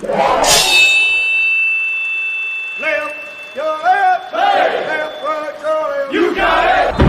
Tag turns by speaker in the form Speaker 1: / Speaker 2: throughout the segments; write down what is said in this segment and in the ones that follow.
Speaker 1: Left, your left, hey. Left, right, your left. You got it.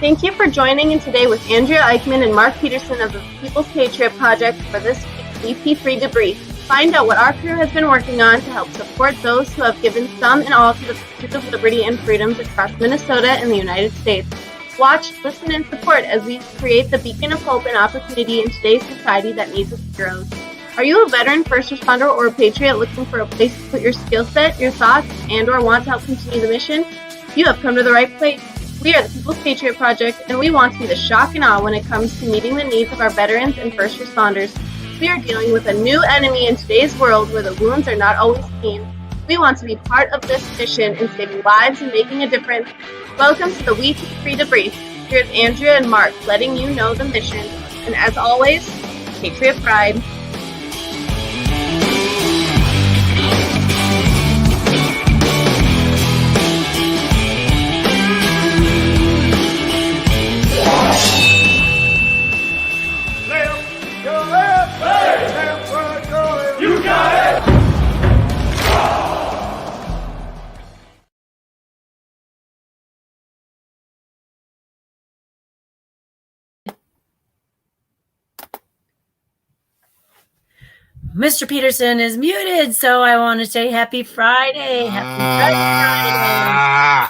Speaker 2: Thank you for joining in today with Andrea Eichmann and Mark Peterson of the People's Patriot Project for this week's WeP3 Debrief. Find out what our crew has been working on to help support those who have given some and all to the pursuit of liberty and freedoms across Minnesota and the United States. Watch, listen, and support as we create the beacon of hope and opportunity in today's society that needs its heroes. Are you a veteran, first responder, or a patriot looking for a place to put your skill set, your thoughts, and or want to help continue the mission? You have come to the right place. We are the People's Patriot Project, and we want to be the shock and awe when it comes to meeting the needs of our veterans and first responders. We are dealing with a new enemy in today's world where the wounds are not always clean. We want to be part of this mission in saving lives and making a difference. Welcome to the WeP3 Debrief. Here's Andrea and Mark letting you know the mission. And as always, Patriot Pride.
Speaker 3: Mr. Peterson is muted, so I want to say happy Friday. Happy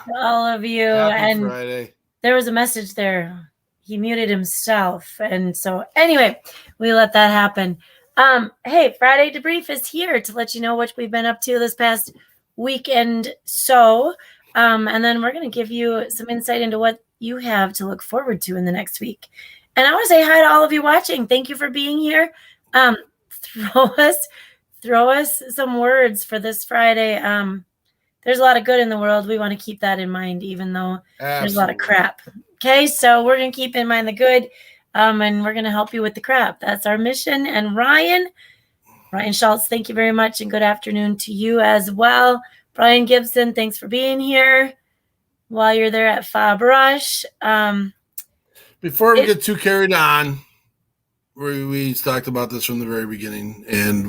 Speaker 3: Friday to all of you.
Speaker 4: Happy Friday.
Speaker 3: There was a message there. He muted himself. And so anyway, we let that happen. Hey, Friday Debrief is here to let you know what we've been up to this past weekend. And then we're going to give you some insight into what you have to look forward to in the next week. And I want to say hi to all of you watching. Thank you for being here. Throw us some words for this Friday. There's a lot of good in the world. We want to keep that in mind, even though there's a lot of crap. Okay, so we're going to keep in mind the good, and we're going to help you with the crap. That's our mission. And Ryan Schultz, thank you very much, and good afternoon to you as well. Brian Gibson, thanks for being here while you're there at Fob Rush.
Speaker 4: Before we get too carried on, we talked about this from the very beginning, and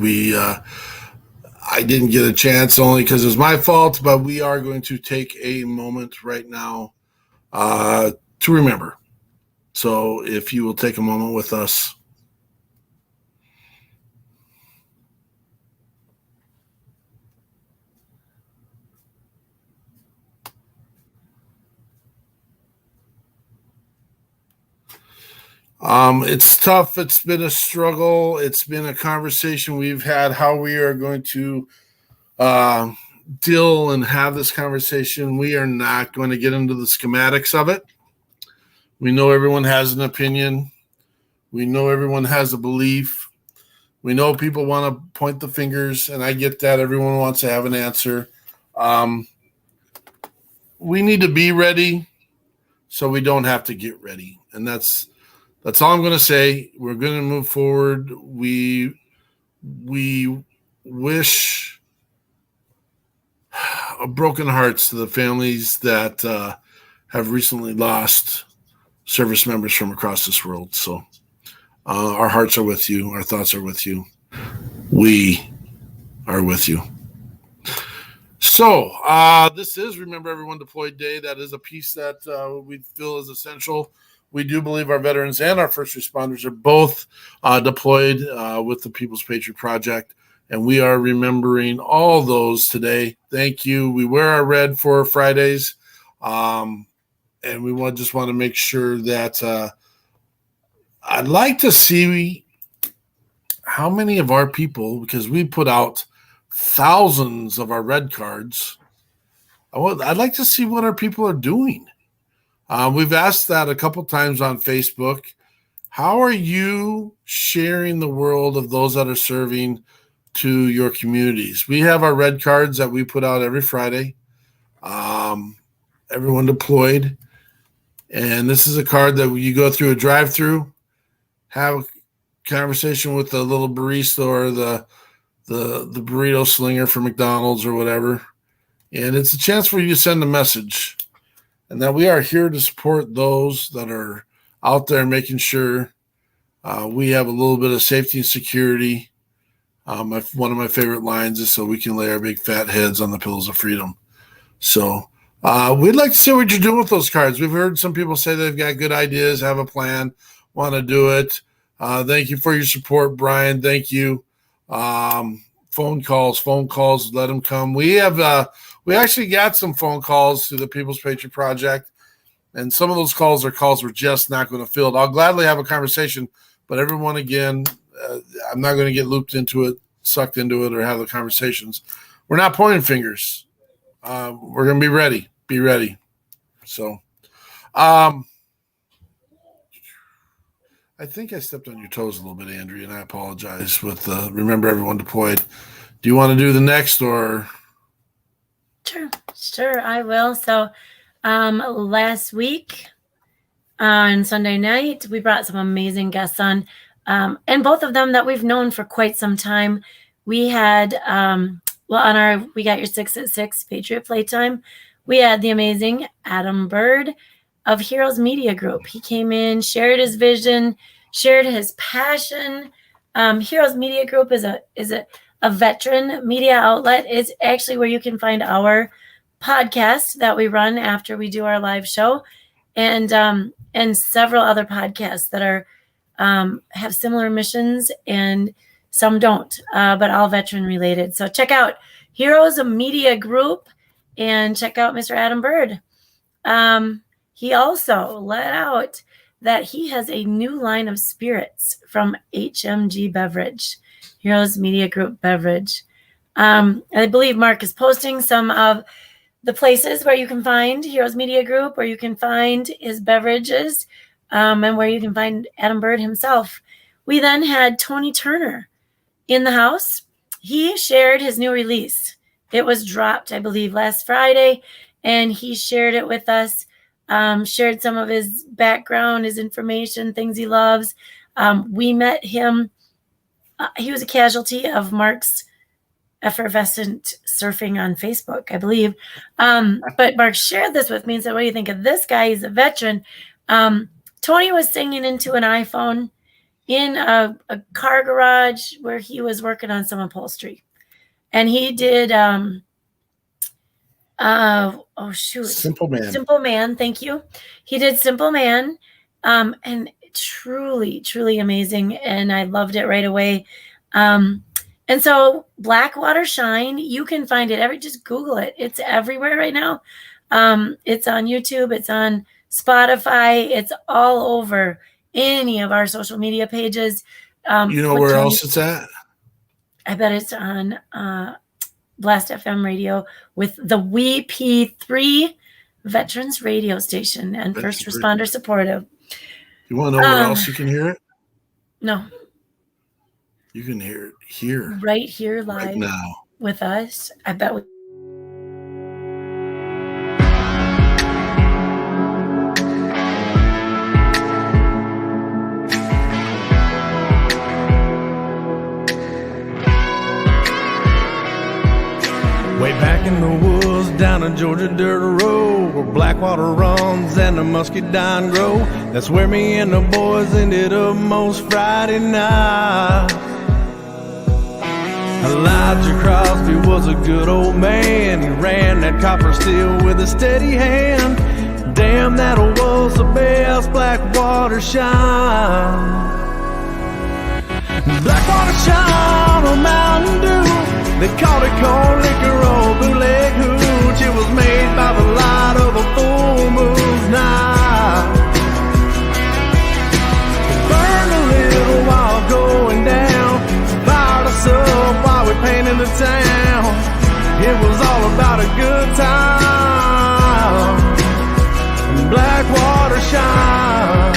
Speaker 4: I didn't get a chance only because it was my fault, but we are going to take a moment right now to remember. So if you will take a moment with us. It's tough. It's been a struggle. It's been a conversation we've had how we are going to deal and have this conversation. We are not going to get into the schematics of it. We know everyone has an opinion. We know everyone has a belief. We know people want to point the fingers, and I get that. Everyone wants to have an answer. We need to be ready so we don't have to get ready. And that's all I'm going to say. We're going to move forward. We wish broken hearts to the families that have recently lost service members from across this world. So our hearts are with you. Our thoughts are with you. We are with you. So this is Remember Everyone Deployed Day. That is a piece that we feel is essential. We do believe our veterans and our first responders are both deployed with the People's Patriot Project, and we are remembering all those today. Thank you. We wear our red for Fridays. And we just want to make sure that I'd like to see how many of our people, because we put out thousands of our red cards. I'd like to see what our people are doing. We've asked that a couple times on Facebook. How are you sharing the world of those that are serving to your communities? We have our red cards that we put out every Friday. Everyone deployed. And this is a card that you go through a drive-through, have a conversation with the little barista or the burrito slinger for McDonald's or whatever. And it's a chance for you to send a message. And that we are here to support those that are out there making sure we have a little bit of safety and security. One of my favorite lines is so we can lay our big fat heads on the pillows of freedom. So we'd like to see what you're doing with those cards. We've heard some people say they've got good ideas, have a plan, want to do it. Thank you for your support, Brian. Thank you. Phone calls, let them come. We actually got some phone calls to the People's Patriot Project, and some of those calls we're just not going to field. I'll gladly have a conversation, but everyone, again, I'm not going to get looped into it, sucked into it, or have the conversations. We're not pointing fingers. We're going to be ready. Be ready. So, I think I stepped on your toes a little bit, Andrea, and I apologize. With remember, everyone deployed. Do you want to do the next, or?
Speaker 3: Sure, I will. So, last week on Sunday night, we brought some amazing guests on, and both of them that we've known for quite some time. We had, we got your 6 at 6 Patriot Playtime. We had the amazing Adam Bird of Heroes Media Group. He came in, shared his vision, shared his passion. Heroes Media Group is a veteran media outlet. It's actually where you can find our podcast that we run after we do our live show, and several other podcasts that are have similar missions, and some don't, but all veteran related. So check out Heroes Media Group and check out Mr. Adam Bird. He also let out that he has a new line of spirits from HMG Beverage, Heroes Media Group Beverage. I believe Mark is posting some of the places where you can find Heroes Media Group, where you can find his beverages, and where you can find Adam Bird himself. We then had Tony Turner in the house. He shared his new release. It was dropped, I believe, last Friday, and he shared it with us, shared some of his background, his information, things he loves. We met him. He was a casualty of Mark's effervescent surfing on Facebook, I believe. But Mark shared this with me and said, what do you think of this guy? He's a veteran. Tony was singing into an iPhone in a car garage where he was working on some upholstery. And he did, Simple Man, thank you. He did Simple Man, and truly, truly amazing. And I loved it right away. And so Blackwater Shine, you can find it just Google it. It's everywhere right now. It's on YouTube. It's on Spotify. It's all over any of our social media pages.
Speaker 4: You know where else it's at?
Speaker 3: I bet it's on Blast FM radio with the WeP3 Veterans Radio Station and First Responder Supportive.
Speaker 4: You want to know where else you can hear it?
Speaker 3: No.
Speaker 4: You can hear it here.
Speaker 3: Right here live
Speaker 4: right now
Speaker 3: with us. I bet we
Speaker 5: way back in the woods down a Georgia dirt road where Blackwater runs and the muscadine grow. That's where me and the boys ended up most Friday night. Elijah Crosby was a good old man. He ran that copper steel with a steady hand. Damn, that was the best Blackwater shine. Blackwater shine on Mountain Dew. They called it corn liquor or bootleg hooch. It was made by the light of a full was all about a good time. Blackwater shine.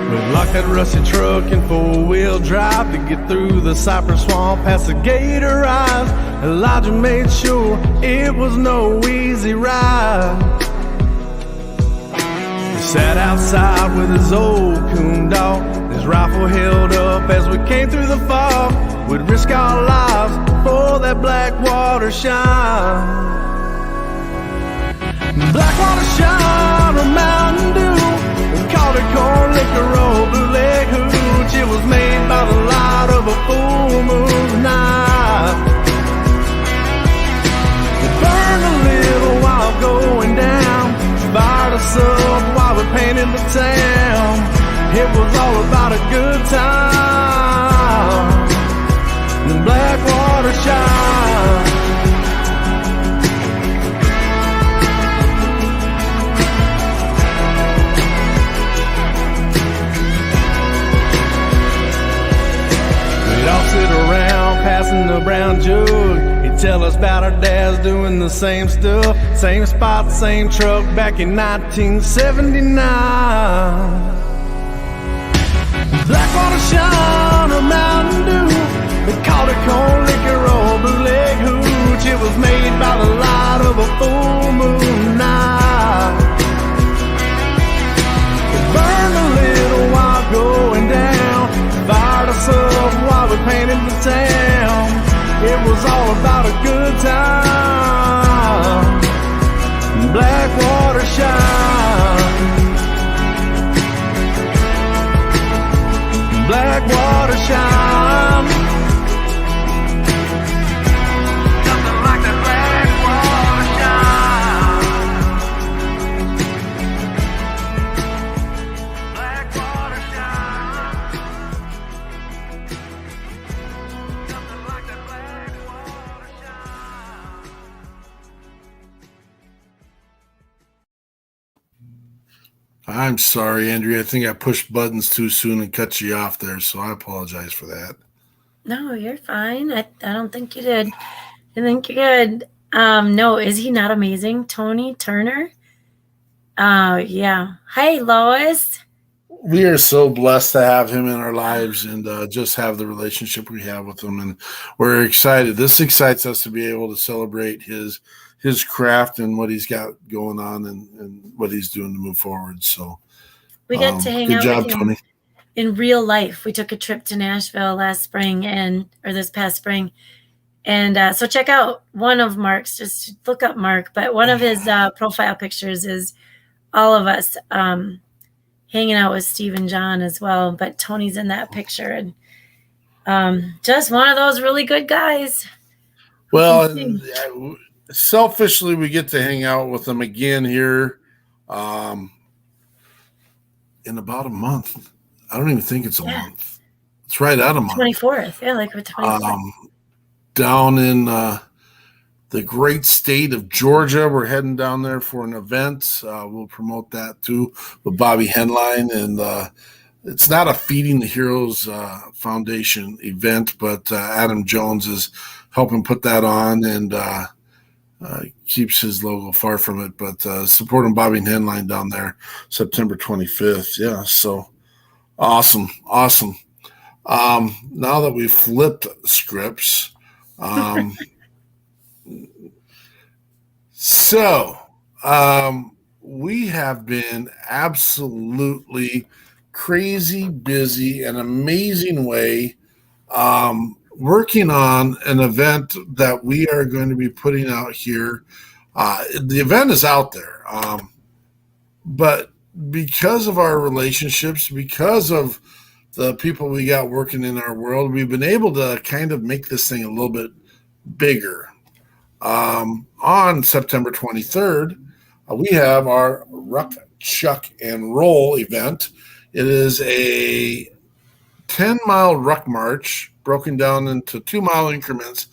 Speaker 5: We locked that rusty truck in four-wheel drive to get through the cypress swamp past the gator eyes. Elijah made sure it was no easy ride. He sat outside with his old coon dog, his rifle held up as we came through the fog. We'd risk our lives for that Blackwater shine. Blackwater shine or Mountain Dew, we called it corn liquor or bootleg hooch. It was made by the light of a full moon night. It burned a little while going down, fired us up while we painted the town. It was all about a good time. The Blackwater shine. We'd all sit around passing the brown jug. He'd tell us about our dads doing the same stuff, same spot, same truck back in 1979. Blackwater shine or Mountain Dew, they called it corn liquor or bootleg hooch. It was made by the light of a full moon night. It burned a little while going down, fired us up while we painted the town. It was all about a good time. Blackwater shine. Blackwater shine. Nothing like that Blackwater shine. Blackwater shine. Nothing like that Blackwater shine.
Speaker 4: I'm sorry, Andrea. I think I pushed buttons too soon and cut you off there, so I apologize for that.
Speaker 3: No, you're fine. I don't think you did. I think you're good. No, is he not amazing? Tony Turner? Yeah. Hey, Lois.
Speaker 4: We are so blessed to have him in our lives and just have the relationship we have with him. And we're excited. This excites us to be able to celebrate his craft and what he's got going on and what he's doing to move forward. So
Speaker 3: We got to hang
Speaker 4: good
Speaker 3: out
Speaker 4: job,
Speaker 3: with him
Speaker 4: Tony.
Speaker 3: in real life. We took a trip to Nashville last spring or this past spring. And so check out one of Mark's, just look up Mark, but one of his profile pictures is all of us hanging out with Steve and John as well. But Tony's in that picture, and just one of those really good guys.
Speaker 4: Well, selfishly, we get to hang out with him again here in about a month. I don't even think it's a month. It's right out of month.
Speaker 3: 24th. Yeah, like we're 24th.
Speaker 4: Down in the great state of Georgia. We're heading down there for an event. We'll promote that too with Bobby Henline. And it's not a Feeding the Heroes Foundation event, but Adam Jones is helping put that on and keeps his logo far from it. But supporting Bobby Henline down there September 25th. Yeah, so awesome. Now that we've flipped scripts, we have been absolutely crazy busy, an amazing way, working on an event that we are going to be putting out here. The event is out there, but because of our relationships, because of the people we got working in our world, we've been able to kind of make this thing a little bit bigger. On September 23rd, we have our Ruck, Chuck, and Roll event. It is a 10-mile ruck march broken down into 2-mile increments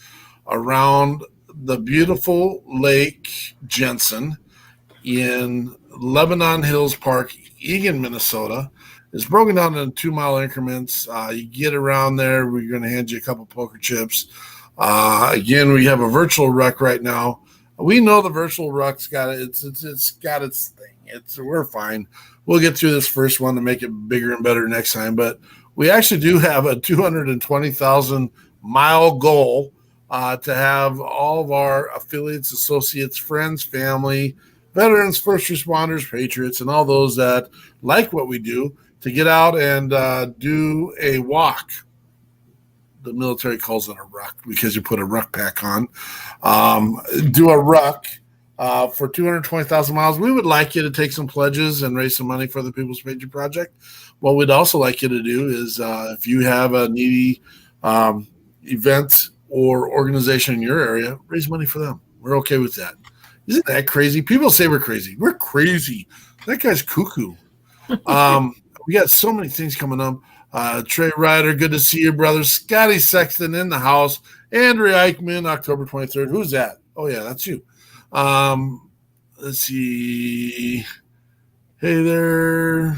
Speaker 4: around the beautiful Lake Jensen in Lebanon Hills Park, Eagan, Minnesota. It's broken down in 2 mile increments. You get around there, we're going to hand you a couple poker chips. Again, we have a virtual ruck right now. We know the virtual ruck's got it. It's got its thing. We're fine. We'll get through this first one to make it bigger and better next time. But we actually do have a 220,000 mile goal to have all of our affiliates, associates, friends, family, veterans, first responders, patriots, and all those that like what we do to get out and do a walk. The military calls it a ruck because you put a ruck pack on. Do a ruck for 220,000 miles. We would like you to take some pledges and raise some money for the People's Patriot Project. What we'd also like you to do is if you have a needy event or organization in your area, raise money for them. We're okay with that. Isn't that crazy? People say we're crazy. We're crazy. That guy's cuckoo. We got so many things coming up. Trey Ryder, good to see you, brother. Scotty Sexton in the house. Andrea Eichmann, October 23rd. Who's that? Oh, yeah, that's you. Let's see. Hey there.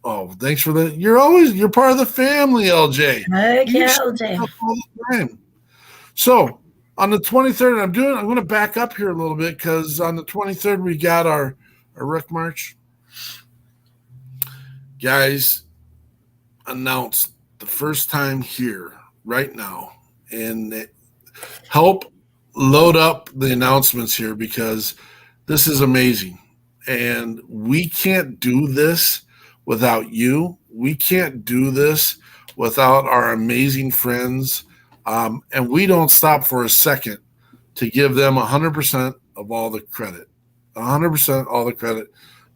Speaker 4: Oh, thanks for that. You're part of the family, LJ.
Speaker 3: Okay, LJ.
Speaker 4: All the time. So on the 23rd, I'm going to back up here a little bit because on the 23rd we got our Ruck March. Guys, announced the first time here right now, and help load up the announcements here because this is amazing, and we can't do this without you. We can't do this without our amazing friends, and we don't stop for a second to give them 100% of all the credit. 100% all the credit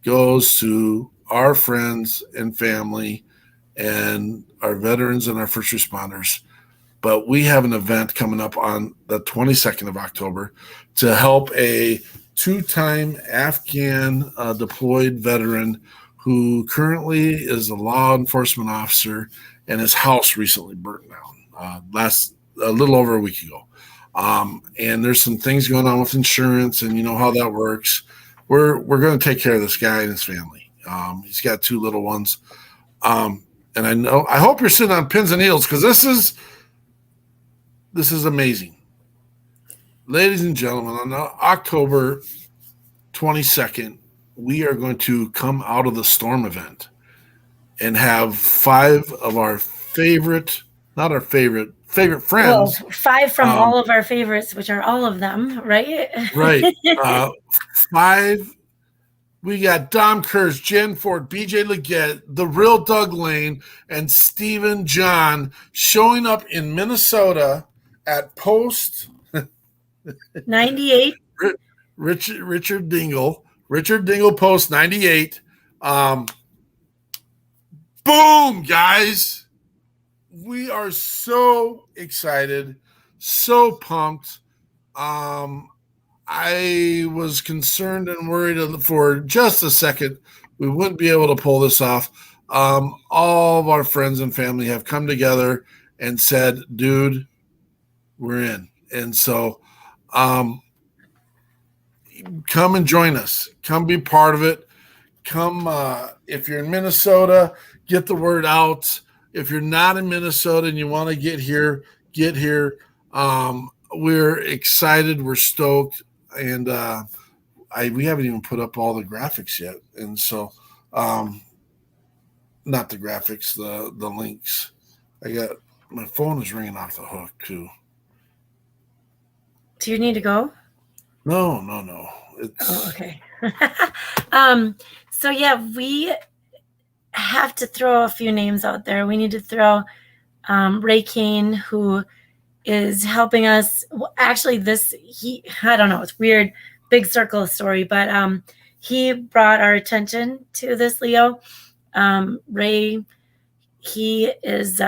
Speaker 4: goes to our friends and family and our veterans and our first responders. But we have an event coming up on the 22nd of October to help a 2-time Afghan deployed veteran who currently is a law enforcement officer, and his house recently burnt down a little over a week ago. And there's some things going on with insurance, and you know how that works. We're going to take care of this guy and his family. He's got 2 little ones. And I hope you're sitting on pins and needles because this is amazing. Ladies and gentlemen, on October 22nd, we are going to come out of the storm event and have 5 of our favorite friends.
Speaker 3: Well, 5 from all of our favorites, which are all of them, right?
Speaker 4: Right. 5. We got Dom Kurz, Jen Ford, BJ Leggett, the real Doug Lane, and Stephen John showing up in Minnesota at Post
Speaker 3: 98.
Speaker 4: Richard Dingle Post 98. Boom, guys. We are so excited, so pumped. I was concerned and worried for just a second we wouldn't be able to pull this off. All of our friends and family have come together and said, dude, we're in. And so come and join us. Come be part of it. Come, if you're in Minnesota, get the word out. If you're not in Minnesota and you want to get here, get here. We're excited. We're stoked. And we haven't even put up all the graphics yet. And so, not the graphics, the links. My phone is ringing off the hook too.
Speaker 3: Do you need to go?
Speaker 4: No.
Speaker 3: Okay. So yeah, we have to throw a few names out there. We need to throw Ray Kane, who is helping us. Well, actually, I don't know, it's weird, big circle story, but he brought our attention to this, Leo. Ray, he is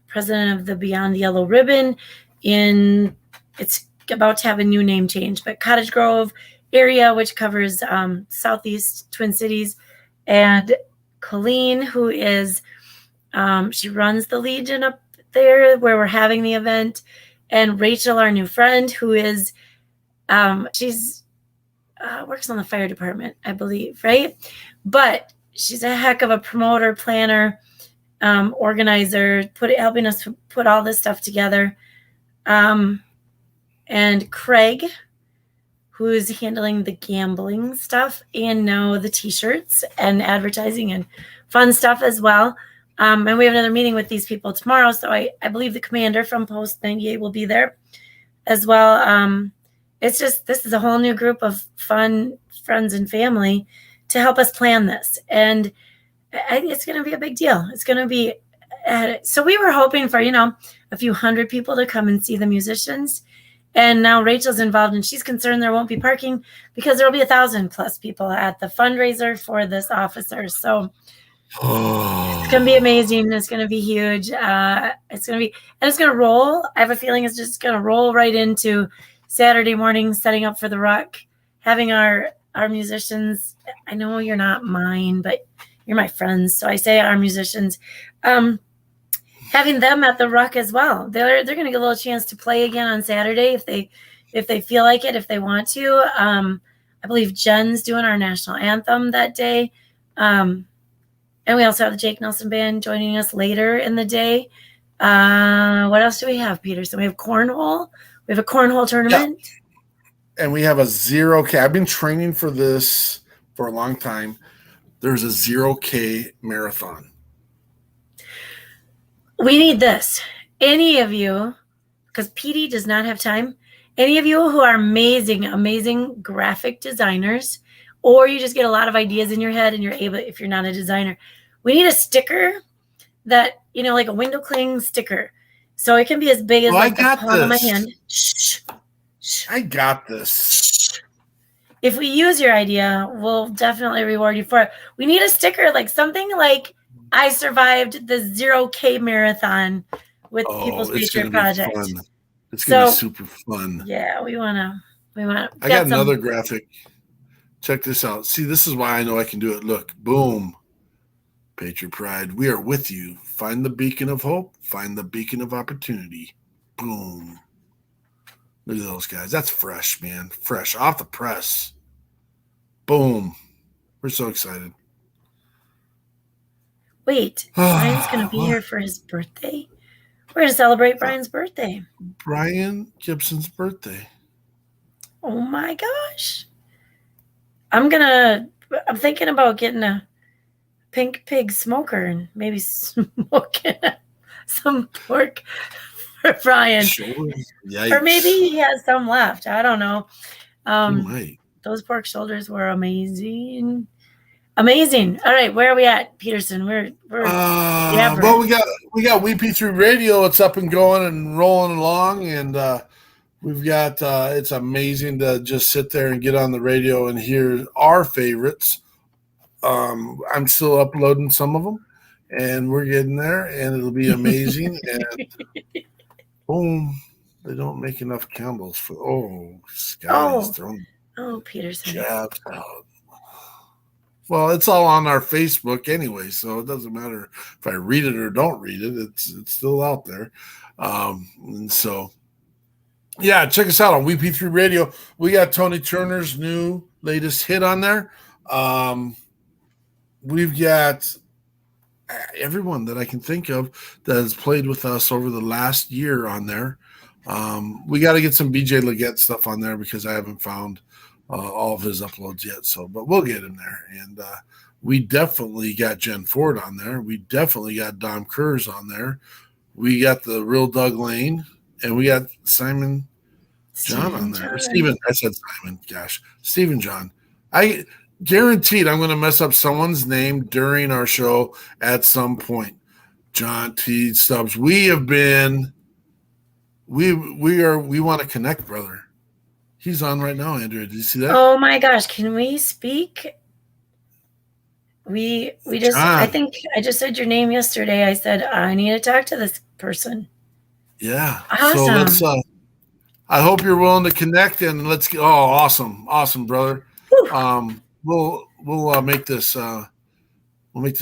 Speaker 3: president of the Beyond the Yellow Ribbon it's about to have a new name change, but Cottage Grove area, which covers Southeast Twin Cities, and Colleen, who is, she runs the Legion up there where we're having the event, and Rachel, our new friend, who is she's works on the fire department, I believe, right? But she's a heck of a promoter, planner, organizer, helping us put all this stuff together. And Craig, who's handling the gambling stuff and now the t-shirts and advertising and fun stuff as well. And we have another meeting with these people tomorrow. So I believe the commander from Post 98 will be there as well. It's just, this is a whole new group of fun friends and family to help us plan this. And it's going to be a big deal. It's going to be, so we were hoping for, a few hundred people to come and see the musicians. And now Rachel's involved and she's concerned there won't be parking because there will be 1,000+ people at the fundraiser for this officer. So it's going to be amazing. It's going to be huge. It's going to roll. I have a feeling it's just going to roll right into Saturday morning, setting up for the Rock, having our musicians. I know you're not mine, but you're my friends. So I say our musicians, having them at the Rock as well. They're going to get a little chance to play again on Saturday if they feel like it, if they want to. I believe Jen's doing our national anthem that day. And we also have the Jake Nelson Band joining us later in the day. What else do we have, Peterson? We have cornhole. We have a cornhole tournament.
Speaker 4: Yeah. And we have a 0K. I've been training for this for a long time. There's a 0K marathon.
Speaker 3: We need this. Any of you, because PD does not have time, any of you who are amazing graphic designers, or you just get a lot of ideas in your head and you're able, if you're not a designer, we need a sticker that, like a window cling sticker. So it can be as big as the palm of my hand. Shh.
Speaker 4: I got this.
Speaker 3: If we use your idea, we'll definitely reward you for it. We need a sticker, like something like I survived the 0K marathon with People's Patriot Project.
Speaker 4: It's gonna be super fun.
Speaker 3: Yeah, we wanna.
Speaker 4: I got another graphic. Check this out. See, this is why I know I can do it. Look, boom. Patriot Pride, we are with you. Find the beacon of hope. Find the beacon of opportunity. Boom. Look at those guys. That's fresh, man. Fresh off the press. Boom. We're so excited.
Speaker 3: Wait, Brian's going to be here for his birthday? We're going to celebrate Brian's birthday.
Speaker 4: Brian Gibson's birthday.
Speaker 3: Oh my gosh. I'm thinking about getting a pink pig smoker and maybe smoking some pork for Brian.
Speaker 4: Sure.
Speaker 3: Or maybe he has some left. I don't know.
Speaker 4: Might.
Speaker 3: Those pork shoulders were amazing. Amazing. All right, where are we at, Peterson? We're
Speaker 4: well, we got WeP3 Radio. It's up and going and rolling along, and we've got it's amazing to just sit there and get on the radio and hear our favorites. I'm still uploading some of them, and we're getting there, and it'll be amazing. And boom, they don't make enough candles for Scotty's throwing
Speaker 3: Peterson.
Speaker 4: jabs out. Well, it's all on our Facebook anyway, so it doesn't matter if I read it or don't read it. It's still out there. And so, yeah, check us out on WeP3 Radio. We got Tony Turner's new latest hit on there. We've got everyone that I can think of that has played with us over the last year on there. We got to get some BJ Leggett stuff on there because I haven't found all of his uploads yet. So, but we'll get him there. And we definitely got Jen Ford on there. We definitely got Dom Kurz on there. We got the real Doug Lane, and we got Simon John on there. Stephen, I said Simon. Gosh, Stephen John. I guaranteed I'm going to mess up someone's name during our show at some point. John T. Stubbs. We have been. We want to connect, brother. He's on right now, Andrea. Did you see that?
Speaker 3: Oh my gosh, can we speak? We just
Speaker 4: John.
Speaker 3: I think I just said your name yesterday. I said I need to talk to this person.
Speaker 4: Yeah.
Speaker 3: Awesome.
Speaker 4: So let's I hope you're willing to connect and let's get awesome, brother.
Speaker 3: Whew.
Speaker 4: We'll make this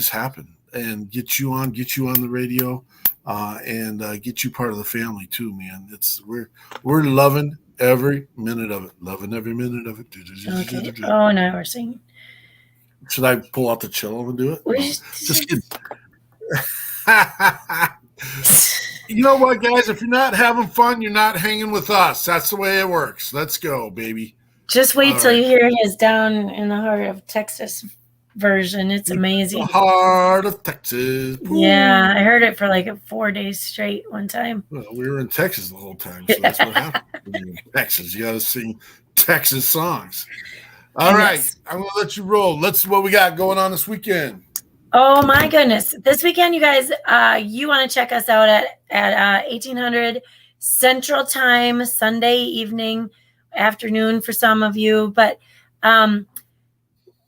Speaker 4: happen and get you on the radio and get you part of the family too, man. We're loving every minute of it. Loving every minute of it.
Speaker 3: Okay. Oh, now we're singing.
Speaker 4: Should I pull out the cello and do it? No. Just kidding. You know what, guys? If you're not having fun, you're not hanging with us. That's the way it works. Let's go, baby.
Speaker 3: Just wait till you hear his Down in the Heart of Texas version. It's amazing.
Speaker 4: The Heart of Texas.
Speaker 3: Yeah, I heard it for like 4 days straight one time.
Speaker 4: Well, we were in Texas the whole time, so that's what happened. When you're in Texas, you got to sing Texas songs. All right, I'm going to let you roll. Let's what we got going on this weekend.
Speaker 3: Oh my goodness! This weekend, you guys, you want to check us out at 1800 Central Time, Sunday evening, afternoon for some of you. But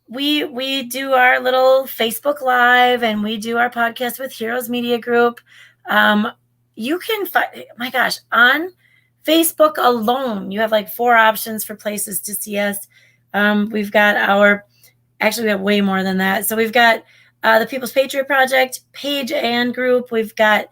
Speaker 3: we do our little Facebook Live, and we do our podcast with Heroes Media Group. You can find, my gosh, on Facebook alone, you have like 4 options for places to see us. We've got actually we have way more than that. So we've got the People's Patriot Project page and group. We've got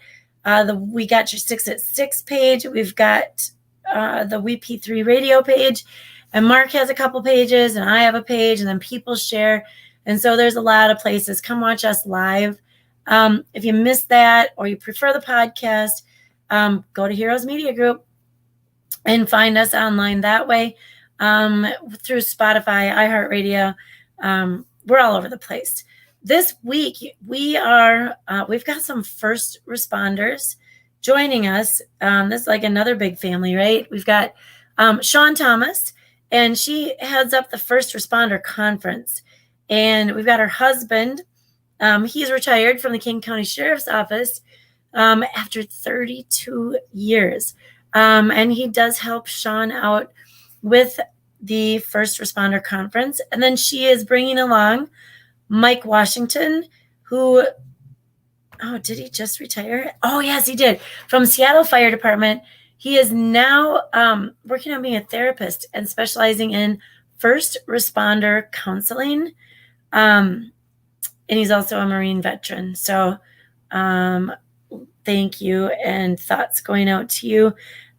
Speaker 3: the We Got Your 6 at 6 page. We've got the WeP3 radio page. And Mark has a couple pages, and I have a page, and then people share. And so there's a lot of places. Come watch us live. If you missed that or you prefer the podcast, go to Heroes Media Group and find us online that way, through Spotify, iHeartRadio. We're all over the place. This week, we've got some first responders joining us. This is like another big family, right? We've got Sean Thomas, and she heads up the First Responder Conference. And we've got her husband. He's retired from the King County Sheriff's Office after 32 years. And he does help Sean out with the First Responder Conference. And then she is bringing along Mike Washington, who, did he just retire? Oh, yes, he did. From Seattle Fire Department. He is now working on being a therapist and specializing in first responder counseling. And he's also a Marine veteran. So thank you, and thoughts going out to you.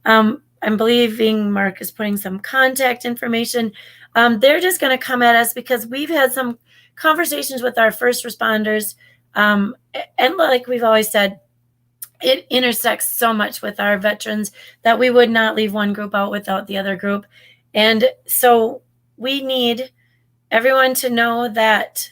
Speaker 3: I'm believing Mark is putting some contact information. They're just going to come at us because we've had some conversations with our first responders. And like we've always said, it intersects so much with our veterans that we would not leave one group out without the other group. And so we need everyone to know that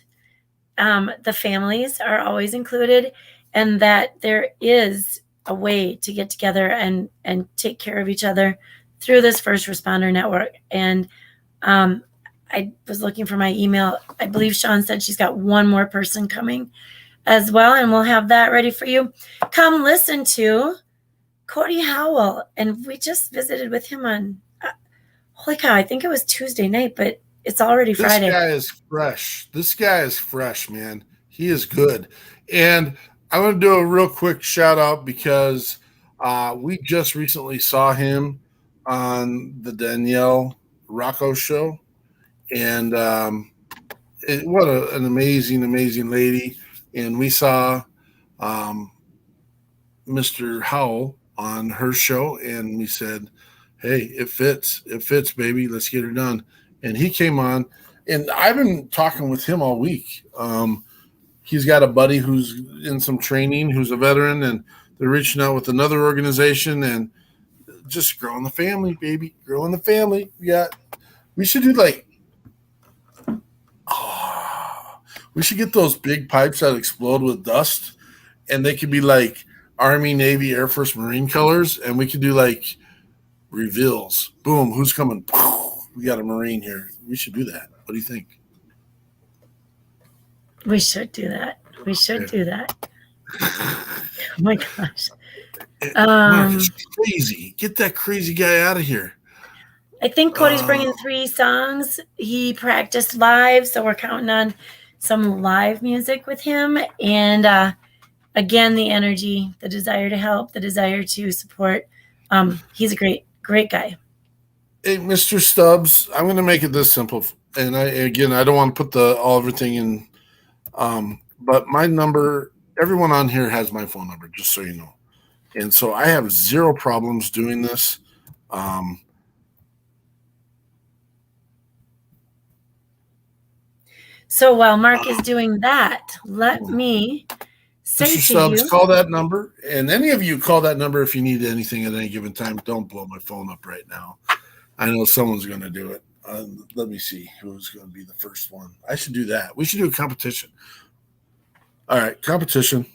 Speaker 3: the families are always included, and that there is a way to get together and take care of each other through this first responder network. And I was looking for my email. I believe Sean said she's got one more person coming as well, and we'll have that ready for you. Come listen to Cody Howell, and we just visited with him on, holy cow, I think it was Tuesday night, but it's already Friday.
Speaker 4: This guy is fresh, man. He is good. And I want to do a real quick shout out because we just recently saw him on the Danielle Rocco show. And what an amazing, amazing lady. And we saw Mr. Howell on her show, and we said, hey, it fits, baby. Let's get her done. And he came on, and I've been talking with him all week. He's got a buddy who's in some training, who's a veteran, and they're reaching out with another organization, and just growing the family, baby, growing the family. We should do we should get those big pipes that explode with dust, and they could be like Army, Navy, Air Force, Marine colors, and we could do like reveals. Boom, who's coming? We got a Marine here. We should do that. What do you think?
Speaker 3: We should do that. Do that. Oh my gosh.
Speaker 4: Mark is crazy. Get that crazy guy out of here.
Speaker 3: I think Cody's bringing 3 songs. He practiced live, so we're counting on some live music with him. And again, the energy, the desire to help, the desire to support. He's a great, great guy.
Speaker 4: Hey, Mr. Stubbs, I'm going to make it this simple. And I don't want to put everything in. But my number, everyone on here has my phone number, just so you know. And so I have 0 problems doing this.
Speaker 3: So while Mark is doing that, let me say
Speaker 4: Mr.
Speaker 3: to
Speaker 4: Stubbs,
Speaker 3: you,
Speaker 4: call that number. And any of you call that number if you need anything at any given time. Don't blow my phone up right now. I know someone's going to do it. Let me see who's going to be the first one. I should do that. We should do a competition. All right, competition.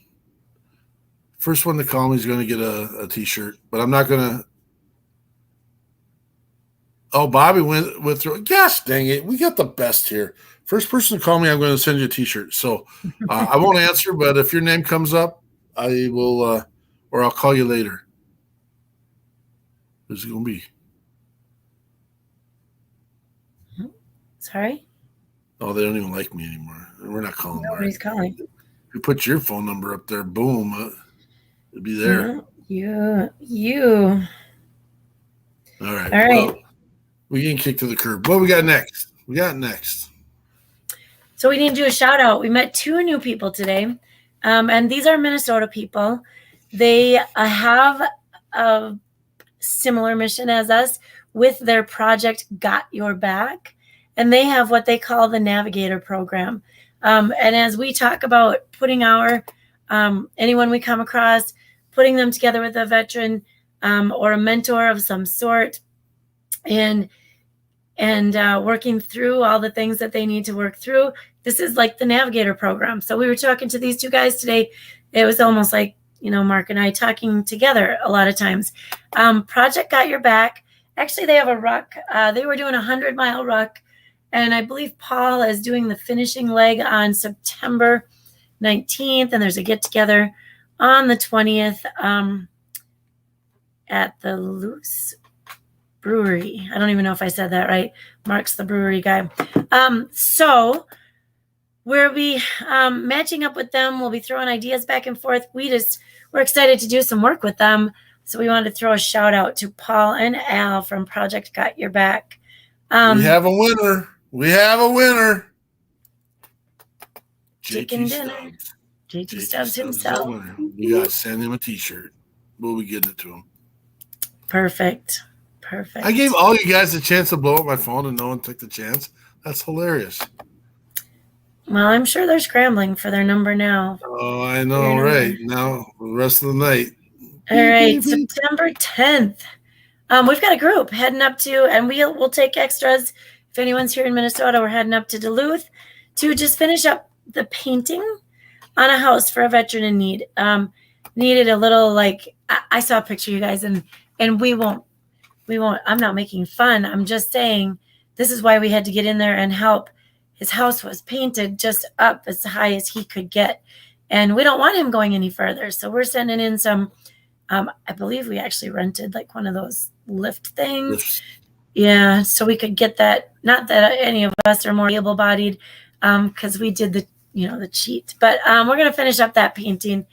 Speaker 4: First one to call me is going to get a T-shirt, but I'm not going to. Oh, Bobby went through. Gosh, dang it. We got the best here. First person to call me, I'm going to send you a T-shirt. So I won't answer, but if your name comes up, I will, or I'll call you later. Who's it going to be?
Speaker 3: sorry?
Speaker 4: Oh, they don't even like me anymore. We're not calling.
Speaker 3: Nobody's calling.
Speaker 4: If you put your phone number up there, boom, it'll be there.
Speaker 3: You.
Speaker 4: All right.
Speaker 3: All right.
Speaker 4: Well, we getting kicked to the curb. What we got next?
Speaker 3: So we need to do a shout out. We met 2 new people today, and these are Minnesota people. They have a similar mission as us with their project Got Your Back, and they have what they call the Navigator program. And as we talk about putting our anyone we come across, putting them together with a veteran or a mentor of some sort, and working through all the things that they need to work through. This is like the Navigator program. So we were talking to these 2 guys today. It was almost like, Mark and I talking together a lot of times. Project Got Your Back. Actually, they have a ruck. They were doing a 100-mile ruck. And I believe Paul is doing the finishing leg on September 19th. And there's a get-together on the 20th at the Loose Brewery. I don't even know if I said that right. Mark's the brewery guy. So we'll be matching up with them. We'll be throwing ideas back and forth. We're excited to do some work with them. So we wanted to throw a shout out to Paul and Al from Project Got Your Back.
Speaker 4: We have a winner.
Speaker 3: Chicken dinner.
Speaker 4: Stubbs.
Speaker 3: JT Stubbs himself.
Speaker 4: We got to send him a T-shirt. We'll be getting it to him.
Speaker 3: Perfect.
Speaker 4: I gave all you guys a chance to blow up my phone and no one took the chance. That's hilarious.
Speaker 3: Well, I'm sure they're scrambling for their number now.
Speaker 4: Oh, I know, right. Now, the rest of the night.
Speaker 3: All right, September 10th. We've got a group heading up to, and we'll take extras. If anyone's here in Minnesota, we're heading up to Duluth to just finish up the painting on a house for a veteran in need. Needed a little, I saw a picture, you guys, and we won't, I'm not making fun. I'm just saying this is why we had to get in there and help. His house was painted just up as high as he could get. And we don't want him going any further. So we're sending in some, I believe we actually rented one of those lift things. Yeah. So we could get that. Not that any of us are more able-bodied because we did the cheat. But we're going to finish up that painting.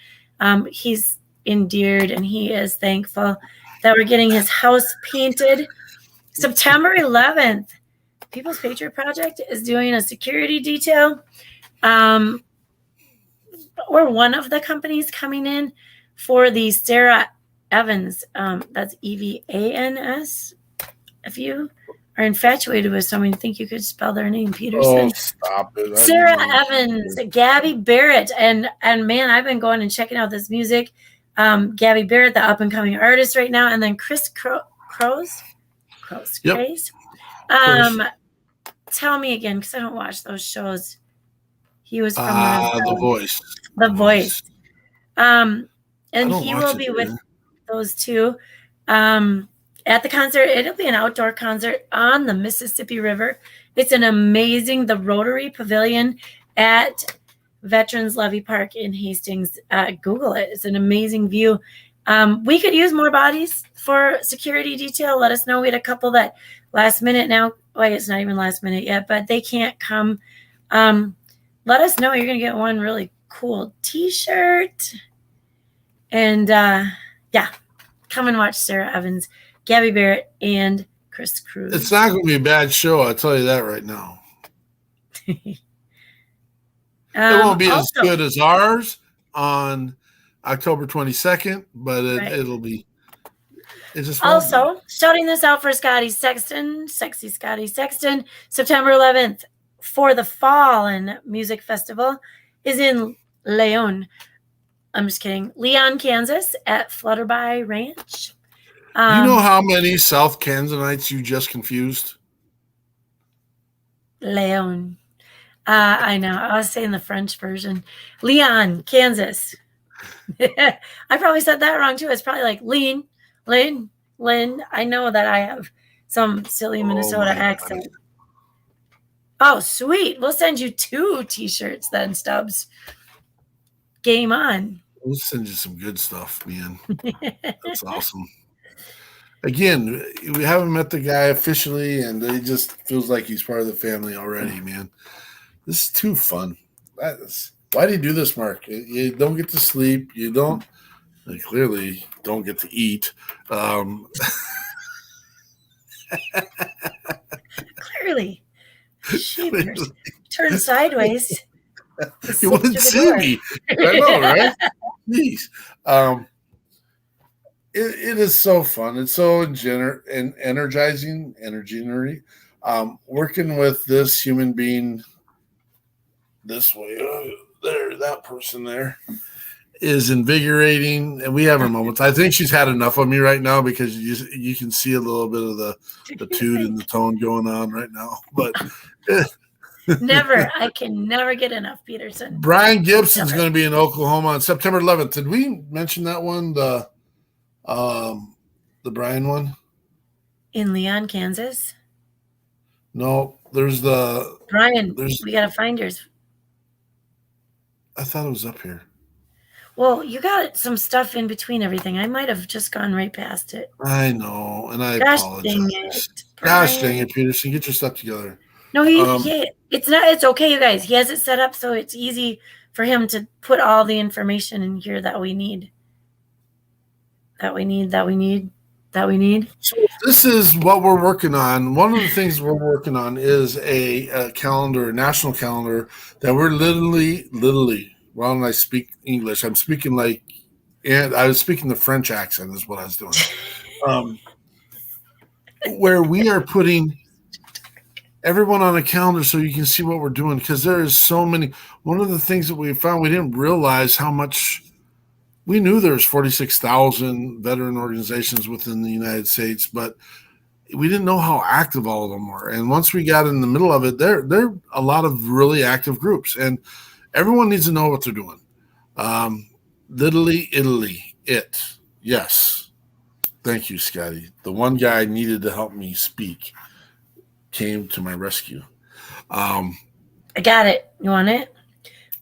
Speaker 3: He's endeared and he is thankful that we're getting his house painted. September 11th. People's Patriot Project is doing a security detail. We're one of the companies coming in for the Sarah Evans. That's EVANS. If you are infatuated with someone, you think you could spell their name, Peterson.
Speaker 4: Oh, stop it.
Speaker 3: Sarah Evans, Gabby Barrett. And man, I've been going and checking out this music. Gabby Barrett, the up-and-coming artist right now. And then Chris Crows.
Speaker 4: Yep.
Speaker 3: Tell me again, because I don't watch those shows. He was from
Speaker 4: The Voice.
Speaker 3: The Voice. And he will be with
Speaker 4: either.
Speaker 3: those 2 at the concert. It'll be an outdoor concert on the Mississippi River. It's the Rotary Pavilion at Veterans Levy Park in Hastings. Google it. It's an amazing view. We could use more bodies for security detail. Let us know. We had a couple that last minute now. Well, it's not even last minute yet, but they can't come. Let us know. You're going to get one really cool T-shirt. And come and watch Sarah Evans, Gabby Barrett, and Chris Cruz.
Speaker 4: It's not going to be a bad show. I'll tell you that right now. It won't be as good as ours on October 22nd, but it'll be.
Speaker 3: Also, shouting this out for Scotty Sexton, sexy Scotty Sexton, September 11th, for the fall and music festival is in Leon. I'm just kidding. Leon, Kansas at Flutterby Ranch.
Speaker 4: You know how many South Kansanites you just confused?
Speaker 3: Leon. I know. I was saying the French version. Leon, Kansas. I probably said that wrong too. It's probably like Lynn. I know that I have some silly Minnesota accent. Oh, sweet. We'll send you 2 T-shirts then, Stubbs. Game on.
Speaker 4: We'll send you some good stuff, man. That's awesome. Again, we haven't met the guy officially, and he just feels like he's part of the family already, man. This is too fun. Why do you do this, Mark? You don't get to sleep. You don't clearly don't get to eat.
Speaker 3: Clearly. Sheepers. Turn sideways.
Speaker 4: You wouldn't see me. I know, right? Jeez. It is so fun. It's so energizing, working with this human being this way. There, that person there is invigorating, and we have our moments. I think she's had enough of me right now because you can see a little bit of the toot and the tone going on right now. But
Speaker 3: I can never get enough, Peterson.
Speaker 4: Brian Gibson's going to be in Oklahoma on September 11th. Did we mention that one? The Brian one? In
Speaker 3: Leon, Kansas?
Speaker 4: No, there's the
Speaker 3: Brian. We got to find yours.
Speaker 4: I thought it was up here.
Speaker 3: Well, you got some stuff in between everything. I might have just gone right past it.
Speaker 4: I know, and I apologize. Gosh dang it, Peterson, get your stuff together.
Speaker 3: No, it's not. It's okay, you guys. He has it set up so it's easy for him to put all the information in here that we need. That we need. So
Speaker 4: this is what we're working on. One of the things we're working on is a calendar, a national calendar that we're literally. Well, when I speak English, I'm speaking and I was speaking the French accent is what I was doing. Where we are putting everyone on a calendar so you can see what we're doing, because there is so many. One of the things that we found, we didn't realize how much. We knew there's 46,000 veteran organizations within the United States, but we didn't know how active all of them were. And once we got in the middle of it, there are a lot of really active groups, and everyone needs to know what they're doing. Italy, yes. Thank you, Scotty. The one guy needed to help me speak came to my rescue.
Speaker 3: I got it. You want it?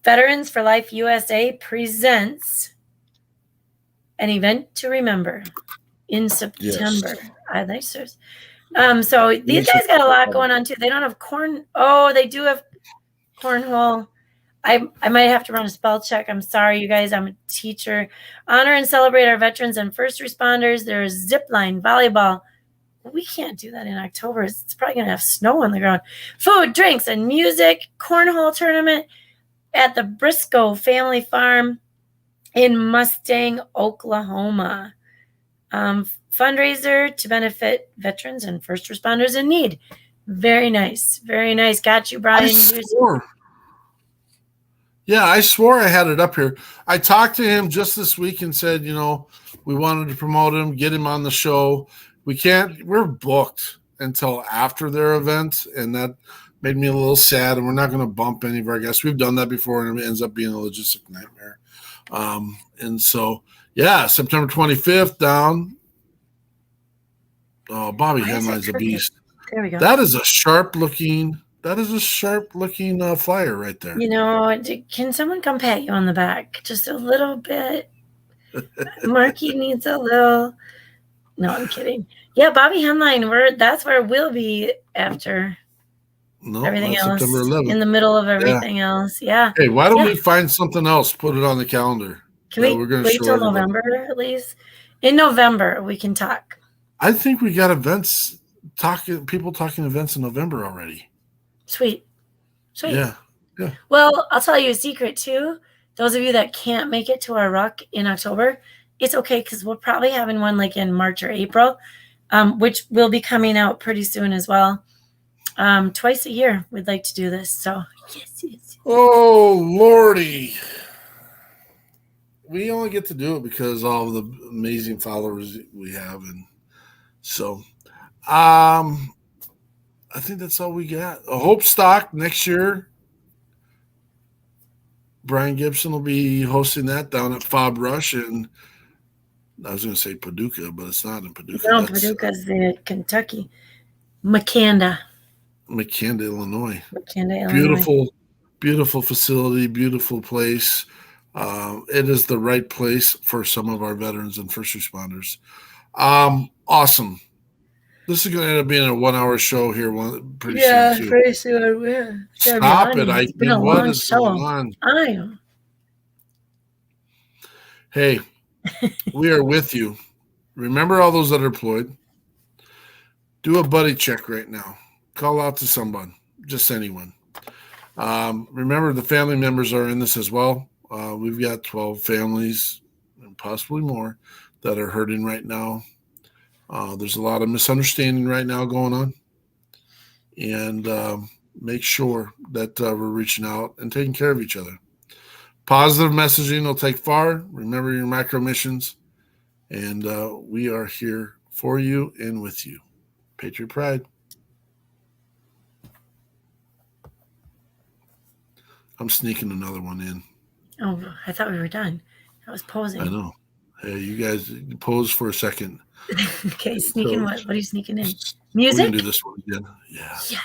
Speaker 3: Veterans for Life USA presents an event to remember in September. Yes. So these guys got a lot going on too. They don't have corn. Oh, they do have cornhole. I might have to run a spell check. I'm sorry, you guys. I'm a teacher. Honor and celebrate our veterans and first responders. There's zip line, volleyball. We can't do that in October. It's probably going to have snow on the ground. Food, drinks, and music. Cornhole tournament at the Briscoe Family Farm in Mustang, Oklahoma. Fundraiser to benefit veterans and first responders in need. Very nice. Very nice. Got you, Brian.
Speaker 4: I swore I had it up here. I talked to him just this week and said, we wanted to promote him, get him on the show. We're booked until after their event, and that made me a little sad, and we're not going to bump any of our guests. We've done that before, and it ends up being a logistic nightmare. And so, September 25th down. Oh, Bobby Henline's a beast.
Speaker 3: There we go.
Speaker 4: That is a sharp looking flyer right there.
Speaker 3: Can someone come pat you on the back just a little bit? Marky needs a little. No, I'm kidding. Yeah, Bobby Henline. That's where we'll be after.
Speaker 4: No,
Speaker 3: everything else
Speaker 4: September 11th.
Speaker 3: In the middle of everything else. Yeah.
Speaker 4: Hey, why don't we find something else? Put it on the calendar.
Speaker 3: Can we wait till November at least? In November, we can talk.
Speaker 4: I think we got people talking events in November already.
Speaker 3: Sweet.
Speaker 4: Yeah.
Speaker 3: Well, I'll tell you a secret too. Those of you that can't make it to our ruck in October, it's okay because we'll probably having one like in March or April, which will be coming out pretty soon as well. twice a year. We'd like to do this. So yes.
Speaker 4: Oh, Lordy. We only get to do it because all of the amazing followers we have. And so I think that's all we got. A Hope Stock next year. Brian Gibson will be hosting that down at Fob Rush. And I was going to say Paducah, but it's not in Paducah.
Speaker 3: No, Paducah's in Kentucky. McKanda,
Speaker 4: Illinois.
Speaker 3: Illinois.
Speaker 4: Beautiful facility, beautiful place. It is the right place for some of our veterans and first responders. Awesome. This is going to end up being a 1-hour show here pretty soon, too.
Speaker 3: Pretty soon. Yeah.
Speaker 4: Stop it.
Speaker 3: It's been a long show. I know.
Speaker 4: Hey, we are with you. Remember all those that are deployed. Do a buddy check right now. Call out to someone, just anyone. Remember, the family members are in this as well. We've got 12 families and possibly more that are hurting right now. There's a lot of misunderstanding right now going on. And make sure that we're reaching out and taking care of each other. Positive messaging will take far. Remember your micro missions. And we are here for you and with you. Patriot Pride. I'm sneaking another one in.
Speaker 3: Oh, I thought we were done. I was posing.
Speaker 4: I know. Hey, you guys pose for a second.
Speaker 3: Okay, sneaking what? What are you sneaking in? Music?
Speaker 4: We're going to do this one again. Yeah.
Speaker 3: Yes.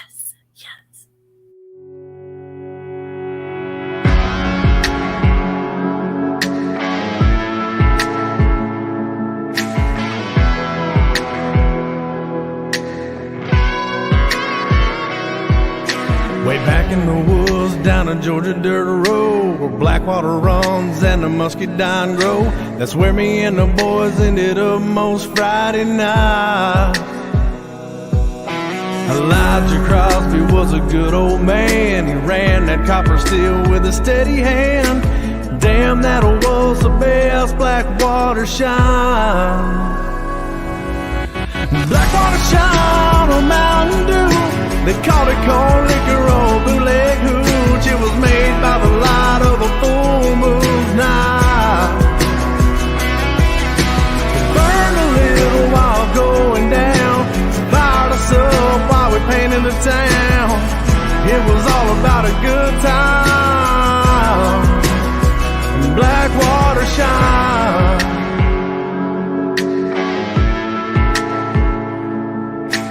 Speaker 5: Way back in the woods, down a Georgia dirt road, where Blackwater runs and the muscadine grow. That's where me and the boys ended up most Friday night. Elijah Crosby was a good old man. He ran that copper steel with a steady hand. Damn, that was the best Blackwater shine. Blackwater shine on Mountain Dew. They called it corn liquor or bootleg hooch. It was made by the light of a full moon night. It burned a little while going down. Fired us up while we painted the town. It was all about a good time. Blackwater shine.